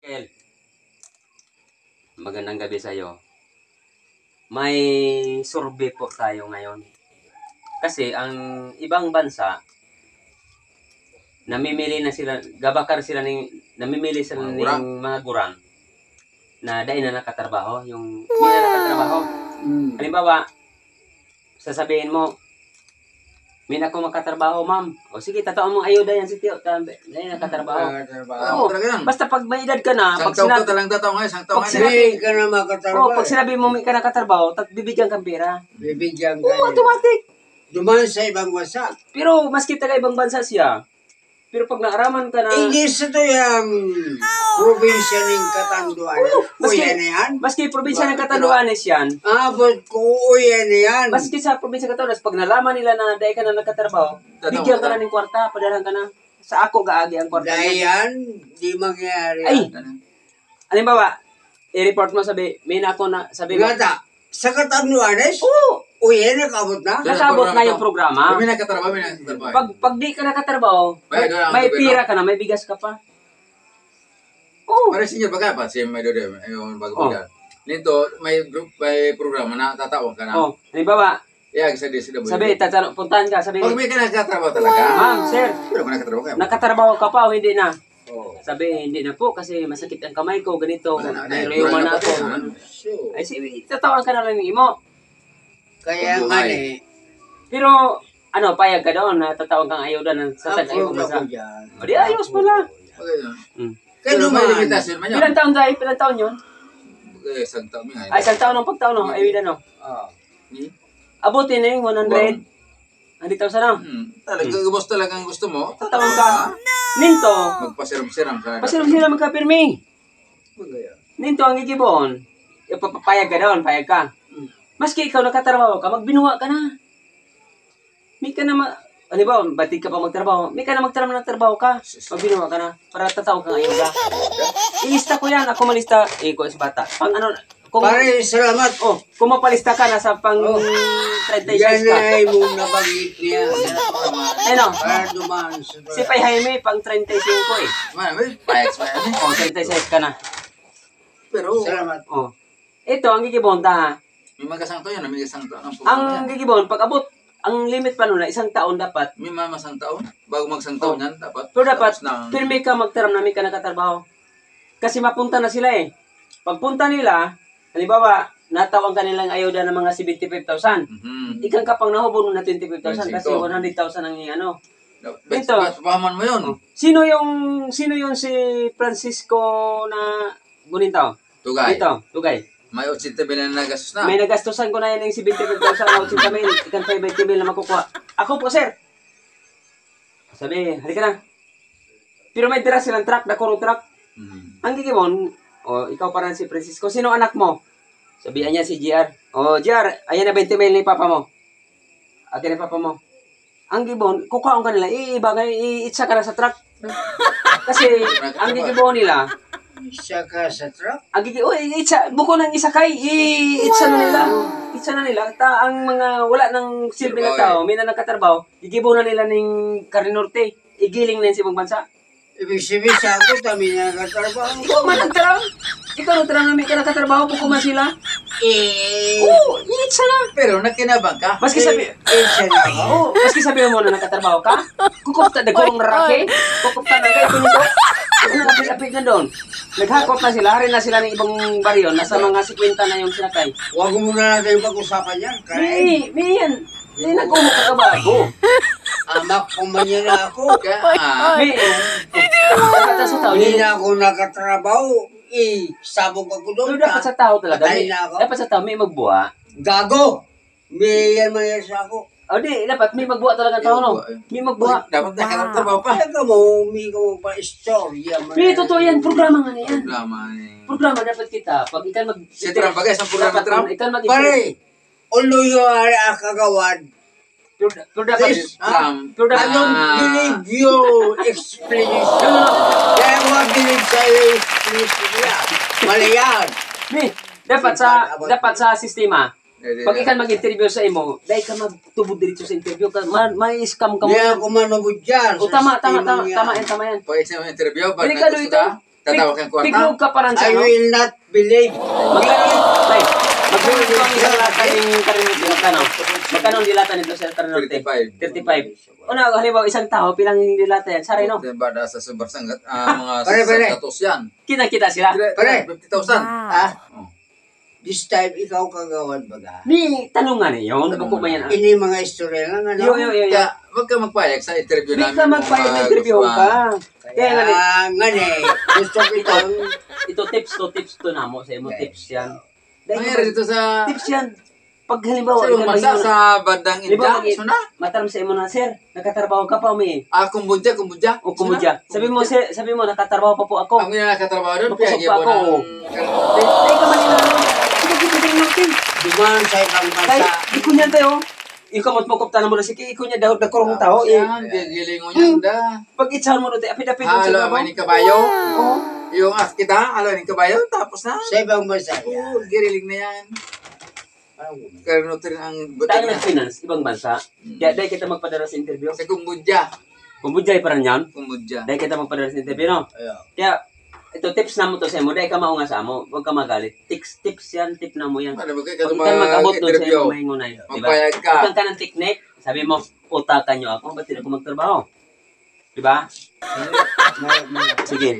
Kel, magandang gabi sa iyo. May survey po tayo ngayon. Kasi ang ibang bansa, namimili na sila, gabakar sila namimili sila ng mga gurang na dahil na nakatrabaho, yung hindi na nakatrabaho. Halimbawa, sasabihin mo, may ako makatrabaho, ma'am. O sige, tataon mong ayuda yan si Tio. Dahil nakatrabaho. Oo, basta pag may edad ka na, pag sinabi, ka na makatrabaho. pag sinabi mo may ka nakatrabaho, bibigyan kang pera. Bibigyan ka Oo, na. automatic. Dumaan sa ibang bansa. Pero maski taga ibang bansa siya, pero pag naaraman ka na, Hindi sa to yung probinsya ng Catanduanes. Uyan na yan. maski probinsya ng Catanduanes yan, Abot ko uyan na yan. maski sa probinsya ng Catanduanes, pag nalaman nila na dahil ka na nagkatrabaho, bigyan ka na ng kwarta, padalhan ka na. Sa ako gaagi ang kwarta. Dahil yan, di mangyari. Ay! Halimbawa, i-report mo, may na ako na, sabi mo, Gata, sa Catanduanes, oo, uyan na kabot na. nakabot na yung programa. Kami nagkatrabaho, kami nagkatrabaho. Pag di ka nakatrabaho, may pira ka na, may bigas ka pa. Oo. Para sinyo baga pa, siya may doon, ayun, bago-baga. Nito, may group, may programa na tatawag ka na. Oh, halimbawa, Sa sila sabi, puntahan ka, sabi, Pag may ka nagkatrabaho talaga. ma'am, sir, Pero kung nagkatrabaho ka. nakatrabaho ka pa o hindi na? Oo. Sabi, hindi na po kasi masakit ang kamay ko, ganito, Wala na, may eh. rheuma Wala na na ako. pa Ano. So, Ay, sige, tatawan ka na lang ng imo. kaya nga eh, Pero, ano, payag ka doon na tatawag kang ayuda sa tagay approve mo ako sa... dyan. O di, ayos pala. Okay, no? Hmm. Pero may Kanuman. limitasyon man yun. Pilang taon dahil? Pilang taon yun? Isang taon nga. Ay, isang taon ng pagtaon, no? Ay, wala, no? Ah. Abutin na yung 100. 100,000 na. Talagang gusto mo. Tatawag ka. Ninto, Magpasiram-siram ka. pasiram sila magkapirmi. Magaya. Ninto ang gigibon. Payag ka doon, payag ka. Maski ikaw nakatrabaho ka, magbinuwa ka na. May ka na ano ba, batig ka pa magtrabaho, may ka na magtrabaho ka, magbinuwa ka na, para tatawag kang ayuda. Ilista ko yan, ako malista, ko sa bata. Pang ano, kung, Pare, salamat. oh, kung mapalista ka, nasa pang 36 Yan ka. ay mong nabanggit niya. Ano, Para dumaan sa si Pay Jaime, pang 35 eh. May payaks pa yan eh. Oh, 36 ka na. Pero, Salamat. Oh. Ito, ang gigibon, ha. may magasangto yan. May magasangto. Ang gigibon, pag abot, ang limit pa nun na isang taon dapat. May mamasang taon. Bago magsang taon yan, dapat. Pero dapat, Tapos na- pirmi ka magtaram na may ka nakatrabaho. Kasi mapunta na sila eh. Pagpunta nila, halimbawa, natawang kanilang ayuda ng mga 75,000. Mhm. Ikan ka pang nahubon na 25,000 kasi 25. 100,000 ang ano. Bet, Ito. pahaman mo yun. Sino yung si Francisco na Gunintaw? Tugay. Dito, Tugay. May 80 billion na gastos na. May nagastusan ko na yan ng 75,000 na 80 mil. Ikan 5 mil na makukuha. Ako po, sir. Sabi, halika na. Pero may tira silang truck, dakoro truck. Mhm. Ang gigimon, o ikaw parang si Francisco, sino anak mo? Sabihan niya si GR. O GR, ayan na 20 mil ni papa mo. Akin ni papa mo. Ang gibon, kukaon ka nila, iitsa ka na sa truck. Kasi, ang gigibon nila, Isa ka sa truck. ang gigibon, itsa, buko ng isakay, itsa na nila. Itsa na nila. Ang mga wala ng silbi na tao, may na nagkatrabaho, gigibon na nila ng Carinorte. Igiling na yun sa ibang bansa. Ibig sabihin sa ako, kami nakatrabaho. Ikaw man nagtarang. Ikaw nagtarang na may ka nakatrabaho, pukuman sila. Eh, Oo, itsa na. Pero nakinabang ka. Maski sabi, isa na ako. oh, maski sabi mo na nakatrabaho ka, kukupta, dagong rake, kukupta na kayo nito. Ano kapit-apit na doon? Naghakot na sila, harin na sila ng ibang baryo, nasa mga 50 na yung sinakay. Huwag mo na natin pag-usapan yan. Kaya May yan. May nag-umok ka ba ako? amak ko man yan ako. May, dapat sa tao, Hindi na ako nakatrabaho. Sabog ako doon. pero dapat sa tao talaga, Patay may, na ako. dapat sa tao may magbuha. Gago! May yan man yan sa ako. O di, dapat may magbuha talaga ang tao, no? May magbuha. Dapat nakatrabaho pa. Kaya ka mo, may ka mo pa istorya. May totoo yan, programa nga na yan. Problema eh. Programa dapat kita. Pag ikan mag... Si Trump bagay, isang programa dapat Trump. Ikan mag... Pare, ulo yung ari akagawad. Pero dapat... This, Trump. Pero I dapat... don't believe your explanation. Kaya wag believe sa iyo explanation niya. Mali yan. May, dapat sa sistema. Pag ikan mag-interview sa imo, dahil ka magtubod dito sa interview, may scam ka mo. Hindi ako manubod dyan. O tama yan. Pag isang interview, pag Delikado naggusto ito. ka, Tatawag kang kwarta. Tignog ka pa rin sa I ano. will not believe. Magkano ang isang lata ng karinote? Magkano ang dilata nito sa karinote? 35. 35. Una, halimbawa isang tao, pilang dilata yan? Saray, no? Bada sa super sanggat, mga Pare. satos yan. Kita-kita sila. Pare. 50,000. Ah, Oh. this time ikaw kagawan baga. Ni tanong nga niyo, buko ba yan? Ini mga istorya lang, ano? Yo. Kaya, wag ka magpayag sa interview Di namin. ka magpayag ng interview ka. Kaya nga ni, Nga ni, gusto kitang ito tips to namo sa imo, tips yan. Nangyari dito sa... Tips yan. Pag halimbawa, Sa ibang ikaw bansa, mahimo na- sa bandang Di ba, India, suna? mataram sa imo na, sir, nakatrabaho ka pa, may. Kumbudya. O kumudya. Sabi mo, sir, nakatrabaho pa po ako. Ang mga nakatrabaho doon, Mapusok piyagi pa mo ako. ng... Ay, ka manila. Kita din natin. dumaan sa ibang Kay, bansa. iko niyan tayo. Ikaw mo tanong mo na sige, iko niya daw nagkurong tao. Yan, gigiling mo yan, da. Pag itsahan mo doon, apit-apit mo sa Halo, trabaho. may ni kabayo. Oo. Yung kita, halo ni kabayo, tapos na. Sa ibang bansa. Oo, giriling na yan. Karno rin ang Tayo butik na. nag-finance, ibang bansa. Kaya dahil kita magpadala sa interview. Sa Kumbudya. Kumbudjay pa rin yan. Kumbudya. Dahil kita magpadala sa interview, no? Ayaw. Kaya, ito tips na mo to sa imo. Dahil ka maunga sa amo. Huwag ka magalit. Tips yan. Tip na mo yan. Ano ba kayo Huwag katong ka mag-abot doon sa interview? imo mahingunay. Diba? Magpayag ka. Huwag ka ng technique. Sabi mo, utakan nyo ako. Ba't hindi ako magtrabaho? Diba? Sige.